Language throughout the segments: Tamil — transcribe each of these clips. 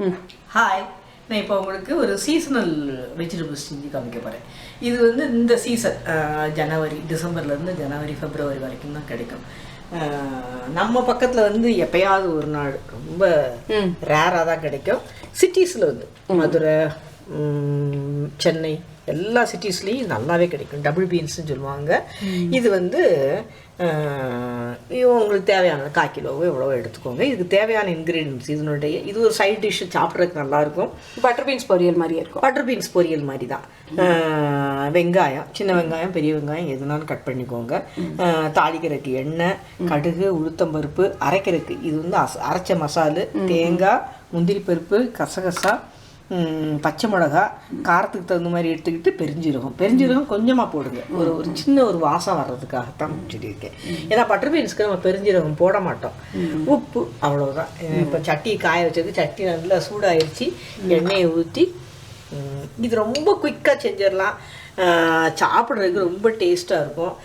ஹாய், நான் இப்போ உங்களுக்கு ஒரு சீசனல் வெஜிடபிள்ஸ் செஞ்சு காமிக்க போகிறேன். இது வந்து இந்த சீசன் ஜனவரி, டிசம்பர்லேருந்து ஜனவரி, பிப்ரவரி வரைக்கும் தான் கிடைக்கும். நம்ம பக்கத்தில் வந்து எப்பயாவது ஒரு நாள் ரொம்ப ரேராக தான் கிடைக்கும். சிட்டிஸில் வந்து மதுரை, சென்னை எல்லா சிட்டிஸ்லேயும் நல்லாவே கிடைக்கும். டபுள் பீன்ஸ்ன்னு சொல்லுவாங்க. இது வந்து உங்களுக்கு தேவையான 1/4 கிலோவோ எவ்வளவோ எடுத்துக்கோங்க. இதுக்கு தேவையான இன்க்ரீடியன்ஸ் இதனுடைய இது ஒரு சைட் டிஷ்ஷு சாப்பிட்றதுக்கு நல்லாயிருக்கும். பட்டர் பீன்ஸ் பொரியல் மாதிரியே இருக்கும். பட்டர் பீன்ஸ் பொரியல் மாதிரி தான். வெங்காயம், சின்ன வெங்காயம், பெரிய வெங்காயம் எதுனாலும் கட் பண்ணிக்கோங்க. தாளிக்கிறதுக்கு எண்ணெய், கடுகு, உளுத்தம்பருப்பு, அரைக்கிறதுக்கு இது வந்து அரைச்ச மசாலு, தேங்காய், முந்திரி பருப்பு, கசகசா, பச்சை மிளகா, காரத்துக்கு தகுந்த மாதிரி எடுத்துக்கிட்டு பெருஞ்சீரகம் கொஞ்சமாக போடுங்க. ஒரு சின்ன ஒரு வாசம் வர்றதுக்காகத்தான் சொல்லியிருக்கேன். ஏன்னா பட்டர் பீன்ஸ்க்கு நம்ம பெருஞ்சீரகம் போட மாட்டோம். உப்பு அவ்வளோதான். இப்போ சட்டி காய வச்சது, சட்டி நல்லா சூடாயிருச்சு, எண்ணெயை ஊற்றி இது ரொம்ப குயிக்காக செஞ்சிடலாம். சாப்பிட்றதுக்கு ரொம்ப டேஸ்ட்டாக இருக்கும்.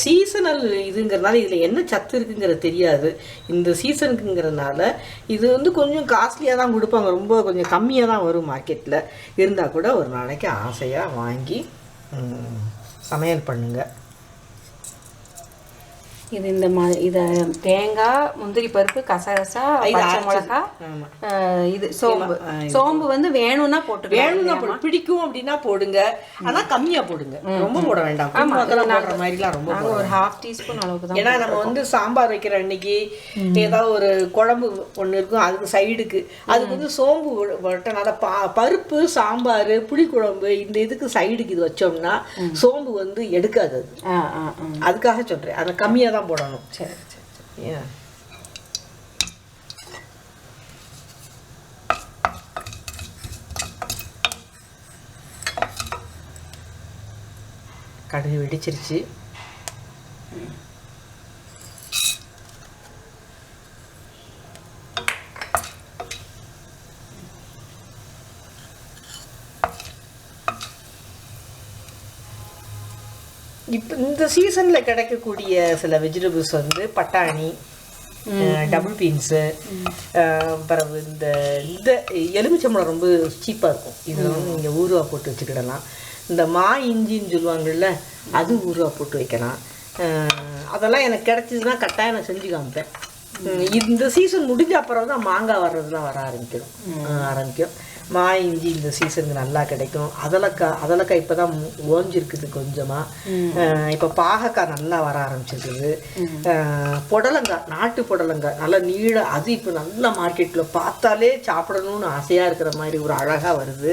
சீசனல் இதுங்கிறதுனால இதில் என்ன சத்து இருக்குங்கிறது தெரியாது. இந்த சீசனுக்குங்கிறதுனால இது வந்து கொஞ்சம் காஸ்ட்லியாக தான் கொடுப்பாங்க. ரொம்ப கொஞ்சம் கம்மியாக தான் வரும் மார்க்கெட்டில். இருந்தால் கூட ஒரு நாளைக்கு ஆசையாக வாங்கி சமையல் பண்ணுங்கள். இது இந்த மாதிரி இதை தேங்காய், முந்திரி பருப்பு, கசகசா, பச்சை மிளகா, இது சோம்பு வந்து வேணும்னா போட்டு பிடிக்கும் அப்படின்னா போடுங்க. ஆனா கம்மியா போடுங்க, ரொம்ப போட வேண்டாம். மாதிரிலாம் ரொம்ப ஒரு 1/2 டீஸ்பூன் அளவுக்கு தான். ஏன்னா நம்ம வந்து சாம்பார் வைக்கிற அன்னைக்கு ஏதாவது ஒரு குழம்பு ஒன்று இருக்கும், அதுக்கு சைடுக்கு அதுக்கு வந்து சோம்பு வட்டனால பருப்பு, சாம்பார், புளிக்குழம்பு இந்த இதுக்கு சைடுக்கு இது வச்சோம்னா சோம்பு வந்து எடுக்காது. அதுக்காக சொல்றேன், அதை கம்மியா தான் போடணும். சரி சரி. கடுகு வெடிச்சிருச்சு. இப்போ இந்த சீசனில் கிடைக்கக்கூடிய சில வெஜிடபிள்ஸ் வந்து பட்டாணி, டபுள் பீன்ஸு, பிறகு இந்த இந்த எலுமிச்சம்பழம் ரொம்ப சீப்பாக இருக்கும். இது வந்து நீங்கள் ஊறுகாய் போட்டு வச்சுக்கிடலாம். இந்த இஞ்சின்னு சொல்லுவாங்கள்ல, அது ஊறுகாய் போட்டு வைக்கலாம். அதெல்லாம் எனக்கு கிடச்சிதுன்னா கட்டாயம் நான் செஞ்சு காமிப்பேன். இந்த சீசன் முடிஞ்ச அப்புறம் தான் மாங்காய் வர்றது தான் வர ஆரம்பிக்கும். இஞ்சி இந்த சீசனுக்கு நல்லா கிடைக்கும். அதலக்காய் இப்போ தான் ஓஞ்சிருக்குது கொஞ்சமாக. இப்போ பாகக்காய் நல்லா வர ஆரம்பிச்சிருக்குது. புடலங்காய், நாட்டு புடலங்காய் நல்லா நீளம், அது இப்போ நல்லா மார்க்கெட்டில் பார்த்தாலே சாப்பிடணும்னு ஆசையாக இருக்கிற மாதிரி ஒரு அழகாக வருது.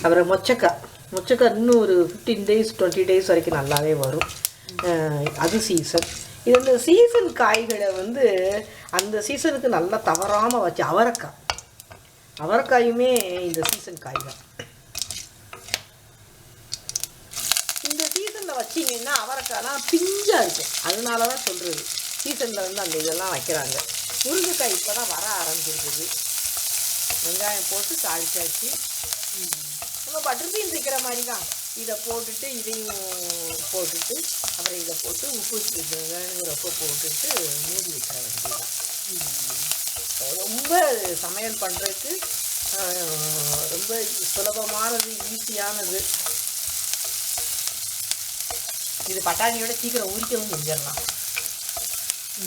அப்புறம் மொச்சக்காய் இன்னும் ஒரு 15 days 20 days வரைக்கும் நல்லாவே வரும். அது சீசன். இது இந்த சீசன் காய்களை வந்து அந்த சீசனுக்கு நல்லா தவறாமல் வச்சு அவரைக்காயுமே இந்த சீசன் காய் தான். இந்த சீசனில் வச்சிங்கன்னா அவரைக்காய்லாம் பிஞ்சாக இருக்கும். அதனால தான் சொல்கிறது, சீசனில் வந்து அந்த இதெல்லாம் வைக்கிறாங்க. முருங்கைக்காய் இப்போ தான் வர ஆரம்பிச்சிருக்குது. வெங்காயம் போட்டு தாளிச்சாச்சு. நம்ம பட்டர் பீன்ஸ் வைக்கிற மாதிரி தான். இதை போட்டுட்டு இதையும் போட்டுட்டு அப்புறம் இதை போட்டு உப்பு வேணுங்கிறப்ப போட்டுட்டு மூடி வைக்கிற வேண்டியதான். ரொம்ப சமையல் பண்ணுறதுக்கு ரொம்ப சுலபமானது, ஈஸியானது. இது பட்டாணியோட சீக்கிரம் உரிக்கவும் செஞ்சிடலாம்.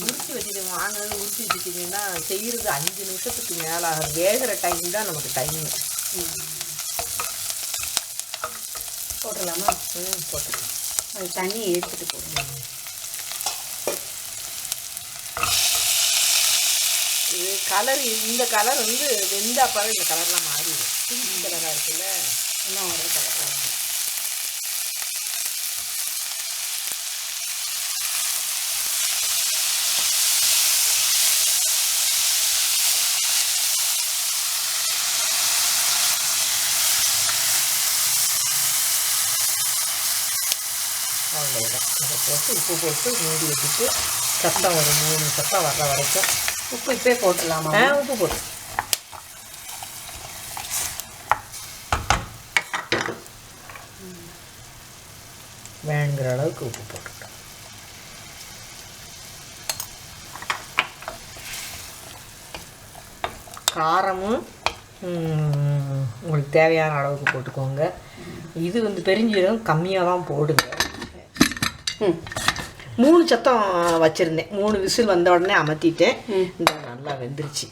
உரிச்சு வச்சுட்டு வாங்கினது உரிச்சு வச்சுட்டிங்கன்னா செய்கிறது 5 நிமிஷத்துக்கு மேலே ஆகும். வேகிற டைம் தான் நமக்கு டைம். போட்டுடலாமா? போட்டுக்கலாம். அது தண்ணி எடுத்துட்டு போடணும். இது கலர், இந்த கலர் வந்து வெந்தா பழம் இந்த கலர்லாம் மாறிடும். பிங்க் கலராக இருக்குல்ல, இன்னும் ஒரே கலராக இருக்கும். அவ்வளோதான். இதை போட்டு உப்பு போட்டு மூடி வச்சுட்டு சத்தம் ஒரு 3 சத்தம் வர்ற வரைக்கும். உப்பு இப்பே போட்டுடலாமா? உப்பு போட்டு வேணுங்கிற அளவுக்கு உப்பு போட்டுட்டோம். காரமும் உங்களுக்கு தேவையான அளவுக்கு போட்டுக்கோங்க. இது வந்து பெருஞ்சீரகம் கம்மியாக தான் போடுங்க. 3 சத்தம் வச்சுருந்தேன். 3 விசில் வந்த உடனே அமர்த்திட்டேன். இந்த நல்லா வெந்துருச்சு.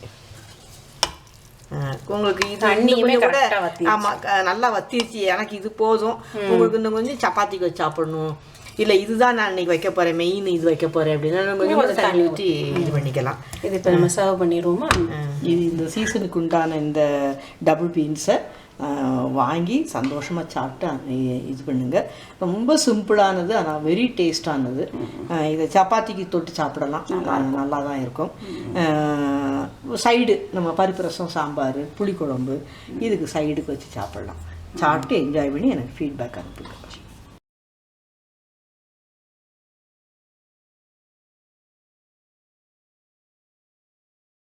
உங்களுக்கு இது தண்ணியுமே கூட ஆமாம் நல்லா வத்திருச்சு. எனக்கு இது போதும். உங்களுக்கு இன்னும் கொஞ்சம் சப்பாத்திக்கு வச்சு சாப்பிடணும், இல்லை இதுதான் நான் இன்னைக்கு வைக்க போகிறேன், மெயின் இது வைக்க போகிறேன் அப்படின்னா கொஞ்சம் தண்ணி ஊற்றி இது பண்ணிக்கலாம். இது இப்போ நம்ம சர்வ் பண்ணிடுவோமா? இது இந்த சீசனுக்கு உண்டான இந்த டபுள் பீன்ஸை வாங்கி சந்தோஷமாக சாப்பிட்டு இது பண்ணுங்கள். ரொம்ப சிம்பிளானது, ஆனால் வெரி டேஸ்டானது. இதை சப்பாத்திக்கு தொட்டு சாப்பிடலாம், நல்லா தான் இருக்கும். சைடு நம்ம பருப்பு ரசம், சாம்பார், புளிக்குழம்பு இதுக்கு சைடுக்கு வச்சு சாப்பிடலாம். சாப்பிட்டு என்ஜாய் பண்ணி எனக்கு ஃபீட்பேக் அனுப்புங்க.